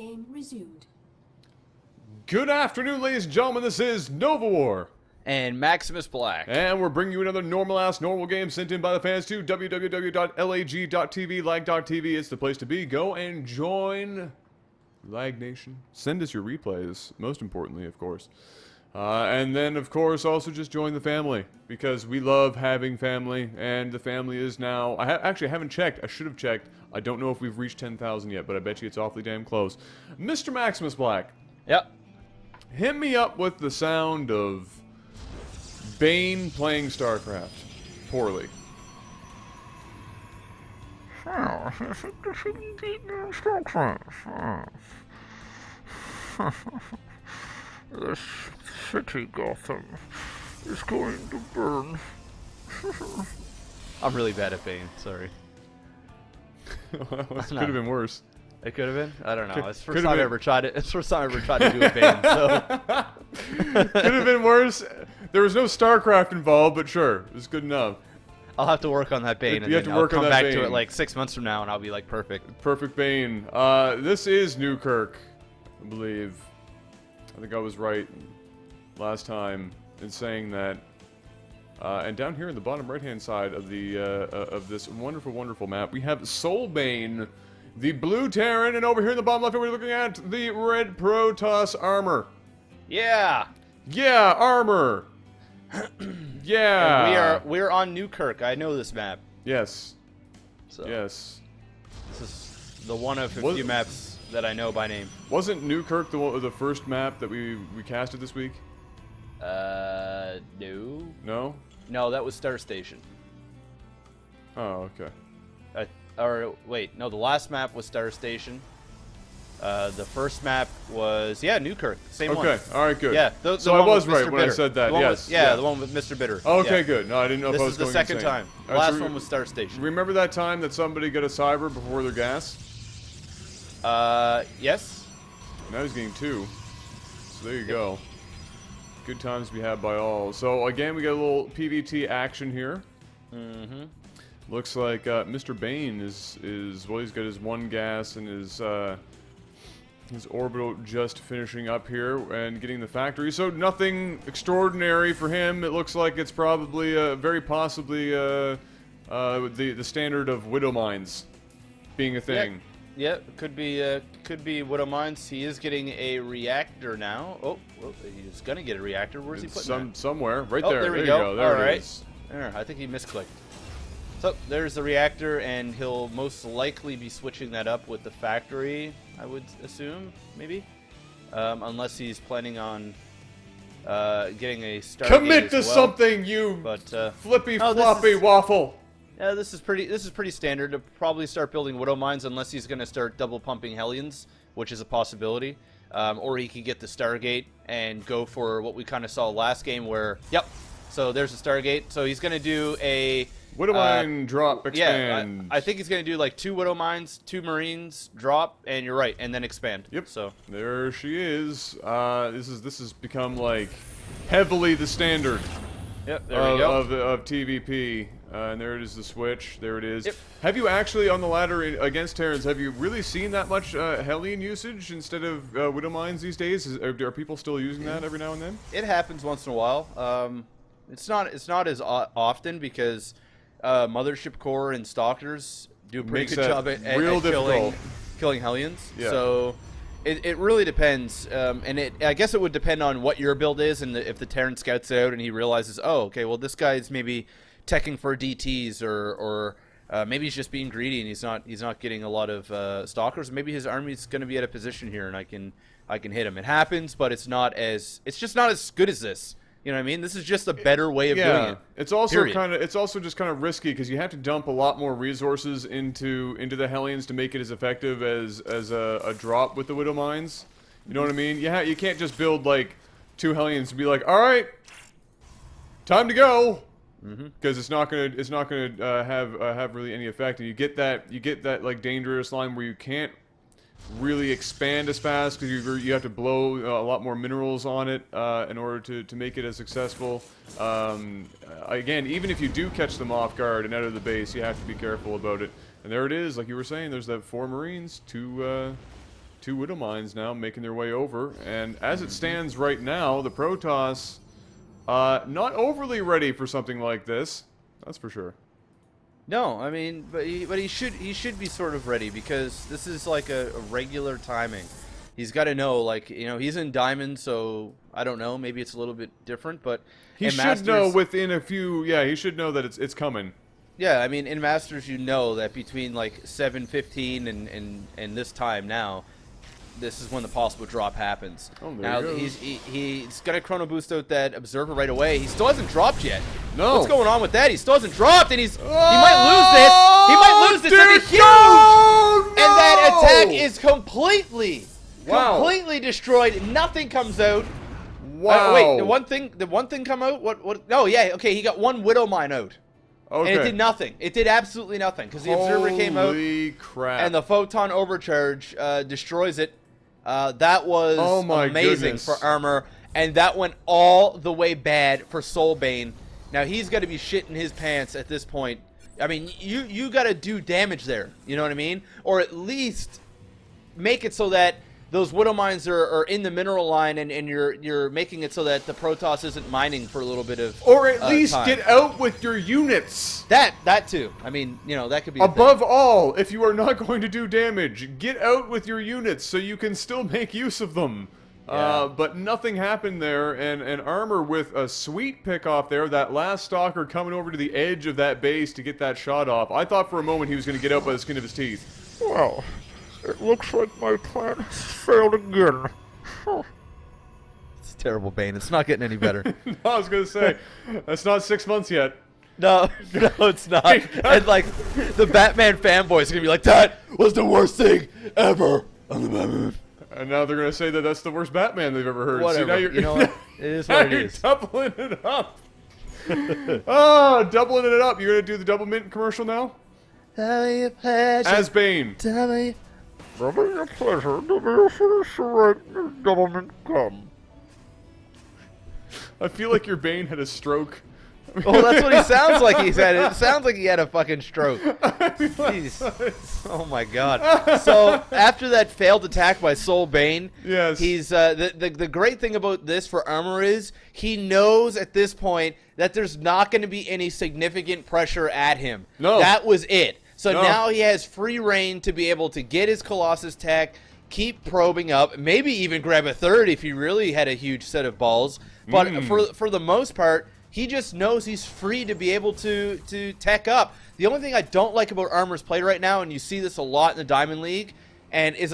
game resumed. Good afternoon, ladies and gentlemen. This is Novawar. And MaximusBlack. And we're bringing you another normal game sent in by the fans to www.lag.tv. LAGTV is the place to be. Go and join Lag Nation. Send us your replays, most importantly, of course. And then, of course, also just join the family, because we love having family, and the family is now... Actually, I haven't checked. I should have checked. I don't know if we've reached 10,000 yet, but I bet you it's awfully damn close. Mr. MaximusBlack. Yep. Hit me up with the sound of BioN playing Starcraft. Poorly. I think they shouldn't beat Starcraft. This city, Gotham, is going to burn. I'm really bad at BioN, sorry. Well, this could have been worse. It could have been? I don't know. It's the first time I ever tried it. It's the first time I ever tried to do a BioN, so... Could have been worse. There was no StarCraft involved, but sure, it was good enough. I'll have to work on that BioN, and then I'll come back to it like 6 months from now, and I'll be like, perfect. Perfect BioN. This is Newkirk, I believe. I think I was right last time in saying that. And down here in the bottom right-hand side of the of this wonderful map, we have Soulbane, the blue Terran, and over here in the bottom left, we're looking at the red Protoss armor. Yeah. Yeah, armor. Yeah. And we're on Newkirk. I know this map. Yes. So Yes. This is the one of a few maps that I know by name. Wasn't Newkirk the first map that we casted this week? No. No? No, that was Star Station. Oh, okay. Or wait, no, the last map was Star Station. The first map was Newkirk, same one. Okay, all right, good. Yeah, so I was right when I said that. Yes. The one with Mr. Bitter. Okay, good. No, I didn't know if I was This is the going second insane. time. The All right, last so one was Star Station. Remember that time that somebody got a cyber before their gas? Yes. Now he's getting 2. So there you go. Good times to be had by all. So again, we got a little PvT action here. Mm-hmm. Looks like Mr. BioN is well, he's got his 1 gas and his orbital just finishing up here and getting the factory. So nothing extraordinary for him. It looks like it's probably very possibly the standard of Widow Mines being a thing. Yep. Could be Widow Mines. He is getting a reactor now. Oh, well, he's gonna get a reactor. Where's he putting that? Somewhere, right Oh, there. there we you go. There All it right. is. There, I think he misclicked. So there's the reactor, and he'll most likely be switching that up with the factory, I would assume, maybe, unless he's planning on getting a Stargate Commit as to well. something, you flippy floppy waffle. Yeah, this is pretty standard to probably start building Widow Mines, unless he's going to start double pumping Hellions, which is a possibility. Or he could get the Stargate and go for what we kind of saw last game, where so there's a Stargate. So he's going to do a Widow Mine drop expand. Yeah, I think he's going to do like 2 Widow Mines, 2 Marines drop, and you're right, and then expand. Yep. So there she is. This has become like heavily the standard. Yep. There we go. Of TVP. And there it is, the switch. There it is. Yep. Have you actually, on the ladder against Terrans, have you really seen that much Hellion usage instead of Widow Mines these days? Are people still using that every now and then? It happens once in a while. It's not as often because Mothership Core and Stalkers do a pretty good job at killing Hellions. Yeah. So it really depends. And I guess it would depend on what your build is, and if the Terran scouts out and he realizes, oh, okay, well this guy's maybe teching for DTs or maybe he's just being greedy and he's not getting a lot of Stalkers. Maybe his army's going to be at a position here and I can hit him. It happens, but it's just not as good as this. You know what I mean? This is just a better way of doing it. It's also just kind of risky because you have to dump a lot more resources into the Hellions to make it as effective as a drop with the Widow Mines. You know what I mean? You can't just build like 2 Hellions and be like, all right, time to go. Because it's not gonna have really any effect, and you get that like dangerous line where you can't really expand as fast because you have to blow a lot more minerals on it in order to make it as successful. Again, even if you do catch them off guard and out of the base, you have to be careful about it. And there it is, like you were saying. There's that 4 Marines, 2 2 Widow Mines now making their way over, and as it stands right now, the Protoss not overly ready for something like this. That's for sure. No, I mean, but he should be sort of ready, because this is like a regular timing. He's got to know, like, you know, he's in Diamond, so I don't know, maybe it's a little bit different, but he should know within a few. Yeah, he should know that it's coming. Yeah, I mean, in Masters, you know that between like 7:15 and this time now, this is when the possible drop happens. Oh, there now he goes. he's got to chrono boost out that Observer right away. He still hasn't dropped yet. No. What's going on with that? He still hasn't dropped, and he might lose this. He might lose this, and it's huge. No! And that attack is completely destroyed. Nothing comes out. Wow. Wait, did one thing come out? What? Oh yeah, okay. He got 1 Widow Mine out. Okay. And it did nothing. It did absolutely nothing, because the Observer came out. Holy crap. And the Photon Overcharge destroys it. That was amazing for Armor, and that went all the way bad for Soulbane. Now he's got to be shitting his pants at this point. I mean, you got to do damage there. You know what I mean? Or at least make it so that those Widow Mines are in the mineral line, and you're making it so that the Protoss isn't mining for a little bit of or at least time. Get out with your units. That too. I mean, you know, that could be above all. If you are not going to do damage, get out with your units so you can still make use of them. Yeah. But nothing happened there, and Armor with a sweet pick off there. That last Stalker coming over to the edge of that base to get that shot off. I thought for a moment he was going to get out by the skin of his teeth. Well, it looks like my plan has failed again. It's terrible, Bane. It's not getting any better. No, I was going to say, that's not 6 months yet. No, it's not. And like, the Batman fanboys are gonna be like, "That was the worst thing ever on the Batman." And now they're going to say that that's the worst Batman they've ever heard. Whatever. See, now You know what? It is what it is. You're doubling it up. Oh, doubling it up. You're going to do the Double Mint commercial now? As Bane. It'll be a pleasure to be finished right the government come. I feel like your Bane had a stroke. Oh, that's what he sounds like. He's had. It sounds like he had a fucking stroke. Jeez. Oh my god. So after that failed attack by Soulbane, Yes. he's the great thing about this for Armor is he knows at this point that there's not going to be any significant pressure at him. No. That was it. So No. now he has free reign to be able to get his Colossus tech, keep probing up, maybe even grab a third if he really had a huge set of balls. But for the most part, he just knows he's free to be able to tech up. The only thing I don't like about Armor's play right now, and you see this a lot in the Diamond League, and is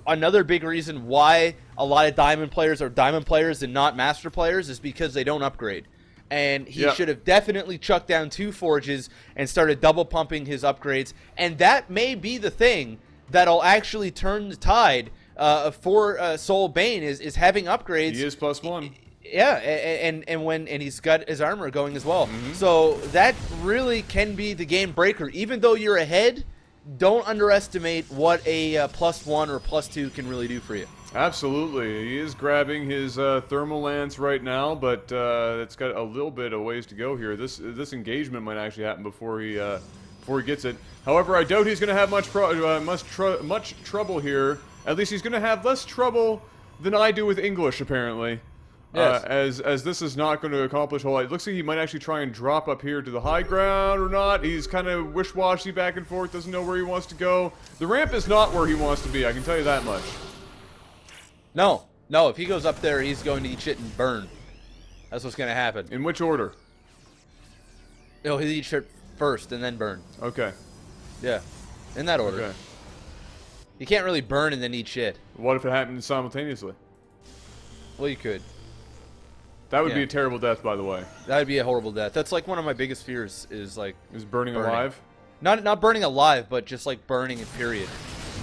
another big reason why a lot of Diamond players are Diamond players and not Master players, is because they don't upgrade. And he should have definitely chucked down 2 forges and started double pumping his upgrades. And that may be the thing that'll actually turn the tide for Soulbane is having upgrades. He is +1. Yeah, and he's got his armor going as well. So that really can be the game breaker. Even though you're ahead, don't underestimate what a +1 or +2 can really do for you. Absolutely. He is grabbing his thermal lance right now, but it's got a little bit of ways to go here. This engagement might actually happen before he gets it. However, I doubt he's going to have much trouble here. At least he's going to have less trouble than I do with English, apparently. Yes. As this is not going to accomplish a whole lot. It looks like he might actually try and drop up here to the high ground or not. He's kind of wish-washy back and forth, doesn't know where he wants to go. The ramp is not where he wants to be, I can tell you that much. No, if he goes up there, he's going to eat shit and burn. That's what's going to happen. In which order? No, he'll eat shit first and then burn. Okay. Yeah, in that order. Okay. You can't really burn and then eat shit. What if it happened simultaneously? Well, you could. That would be Yeah. a terrible death, by the way. That would be a horrible death. That's like one of my biggest fears is like Is burning Burning. alive? not burning alive, but just like burning in period.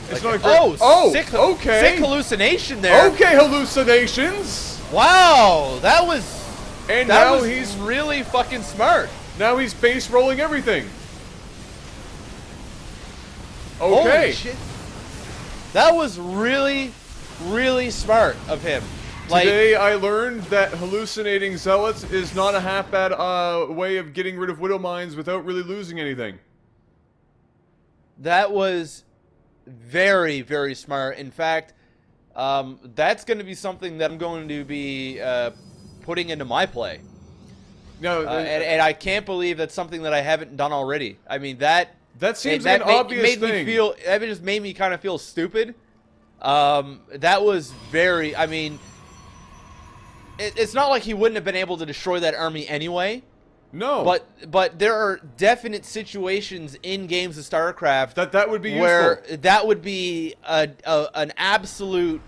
It's Like, not a great... sick, okay. sick hallucination there. Okay, hallucinations. Wow, that was And now was he's really fucking smart. face rolling everything. Holy Okay. shit. That was really, really smart of him. Like, Today I learned that hallucinating zealots is not a half bad way of getting rid of widow mines without really losing anything. that was very, very smart. In fact, that's going to be something that I'm going to be putting into my play. No, and I can't believe that's something that I haven't done already. I mean, that seems like an obvious thing. That just made me kind of feel stupid. That was very, I mean, it's not like he wouldn't have been able to destroy that army anyway. No. But there are definite situations in games of StarCraft that would be where useful. that would be an absolute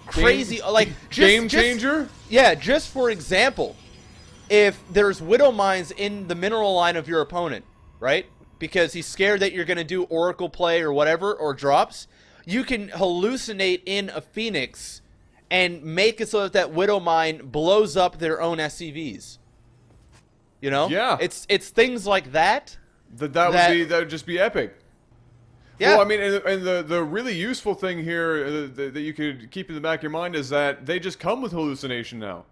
crazy game changer. Yeah, just for example, if there's Widow Mines in the mineral line of your opponent, right? Because he's scared that you're going to do Oracle play or whatever, or drops, you can hallucinate in a Phoenix and make it so that Widow Mine blows up their own SCVs. You know? Yeah. It's things like that. That would just be epic. Yeah. Well, I mean, and the really useful thing here that you could keep in the back of your mind is that they just come with hallucination now.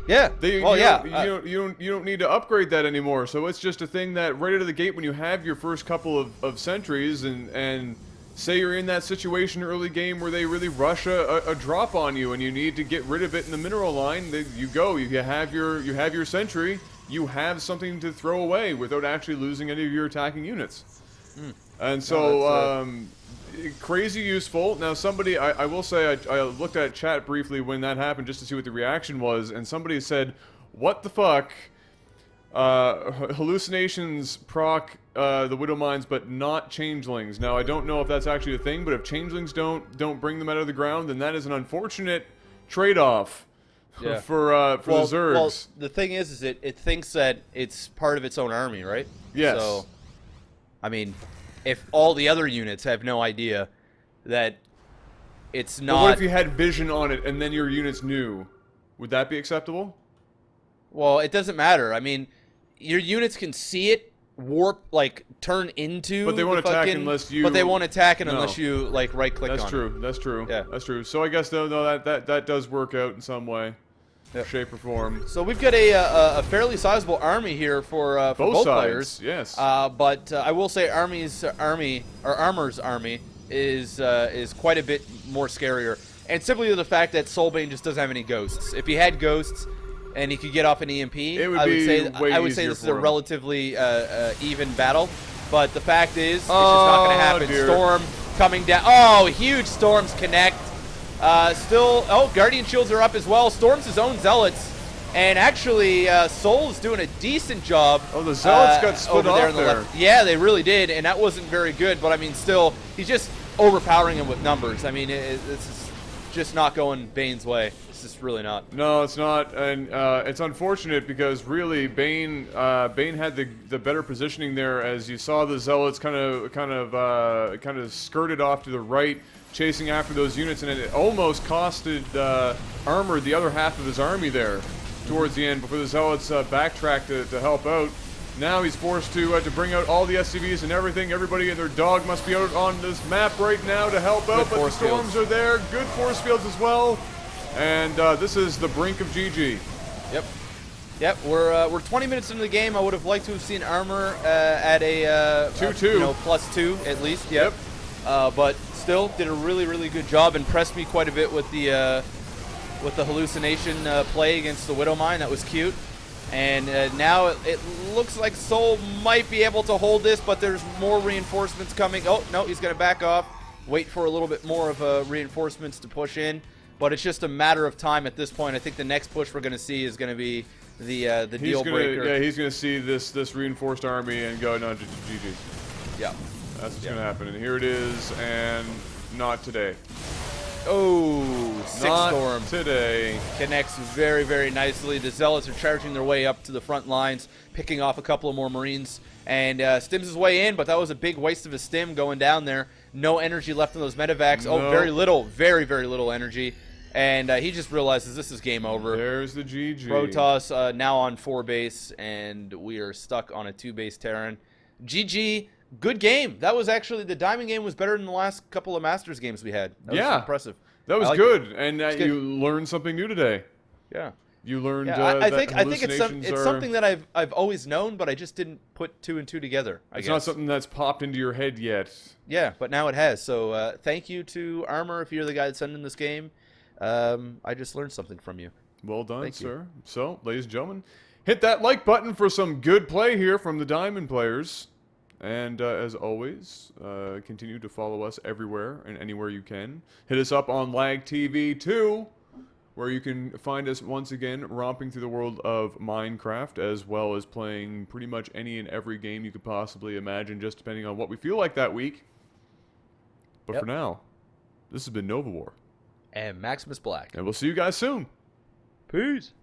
Yeah. You don't need to upgrade that anymore. So it's just a thing that right out of the gate, when you have your first couple of sentries, and say you're in that situation early game where they really rush a drop on you, and you need to get rid of it in the mineral line, you have your sentry, you have something to throw away without actually losing any of your attacking units. And so crazy useful. Now somebody, I will say, I looked at chat briefly when that happened just to see what the reaction was, and somebody said, "What the fuck? Hallucinations proc the Widow Mines, but not changelings." Now I don't know if that's actually a thing, but if changelings don't bring them out of the ground, then that is an unfortunate trade-off for the Zergs. Well, the thing is it thinks that it's part of its own army, right? Yes. So, I mean, if all the other units have no idea that it's not... But what if you had vision on it and then your units knew? Would that be acceptable? Well, it doesn't matter. I mean, your units can see it, warp, turn into... But they won't attack unless you... But they won't attack unless you, right-click on it. That's true. That's true. Yeah. That's true. So I guess, though, that does work out in some way. Yep. Shape or form. So we've got a fairly sizable army here for both sides, players. Yes. But I will say Armor's army is quite a bit more scarier, and simply to the fact that Soulbane just doesn't have any ghosts. If he had ghosts and he could get off an EMP, I would say this is a relatively even battle. But the fact is, it's just not going to happen. Dear. Storm coming down. Oh, huge storms connect. Guardian Shields are up as well. Storms his own Zealots. And actually, Soul is doing a decent job. Oh, the Zealots got split over there off on the there. left. Yeah, they really did, and that wasn't very good. But, I mean, still, he's just overpowering him with numbers. I mean, this is just not going Bane's way. It's just really not. No, it's not, and it's unfortunate because really Bane had the better positioning there, as you saw the Zealots kind of skirted off to the right, chasing after those units, and it almost costed Armor the other half of his army there towards the end before the Zealots backtracked to help out. Now he's forced to bring out all the SCVs and everything. Everybody and their dog must be out on this map right now to help out, but the storms are there. Good force fields as well. And this is the brink of GG. Yep. We're 20 minutes into the game. I would have liked to have seen Armor at a 2-2, +2 at least. Yep. But still did a really good job. Impressed me quite a bit with the hallucination play against the Widow Mine. That was cute. And now it looks like Soul might be able to hold this, but there's more reinforcements coming. Oh no, he's going to back off. Wait for a little bit more of reinforcements to push in. But it's just a matter of time at this point. I think the next push we're going to see is going to be the deal breaker. Yeah, he's going to see this reinforced army and go, no, GG. Yeah. That's what's going to happen. And here it is, and not today. Oh, Storm today. Connects very nicely. The Zealots are charging their way up to the front lines, picking off a couple of more Marines, and stims his way in, but that was a big waste of a stim going down there. No energy left in those medevacs. No. Oh, very little energy. And he just realizes this is game over. There's the GG. Protoss now on 4 base, and we are stuck on a 2 base Terran. GG. Good game. That was actually, the Diamond game was better than the last couple of Masters games we had. That was impressive. That was good. And you learned something new today. Yeah. You learned Yeah, I that think hallucinations it's are... something that I've always known, but I just didn't put two and two together. It's not something that's popped into your head yet. Yeah, but now it has. So thank you to Armor if you're the guy that's sending this game. I just learned something from you. Well done, Thank you. sir. So, ladies and gentlemen, hit that like button for some good play here from the Diamond players. And as always, continue to follow us everywhere and anywhere you can. Hit us up on LAGTV too, where you can find us once again romping through the world of Minecraft, as well as playing pretty much any and every game you could possibly imagine, just depending on what we feel like that week. But for now, this has been Novawar. And MaximusBlack. And we'll see you guys soon. Peace.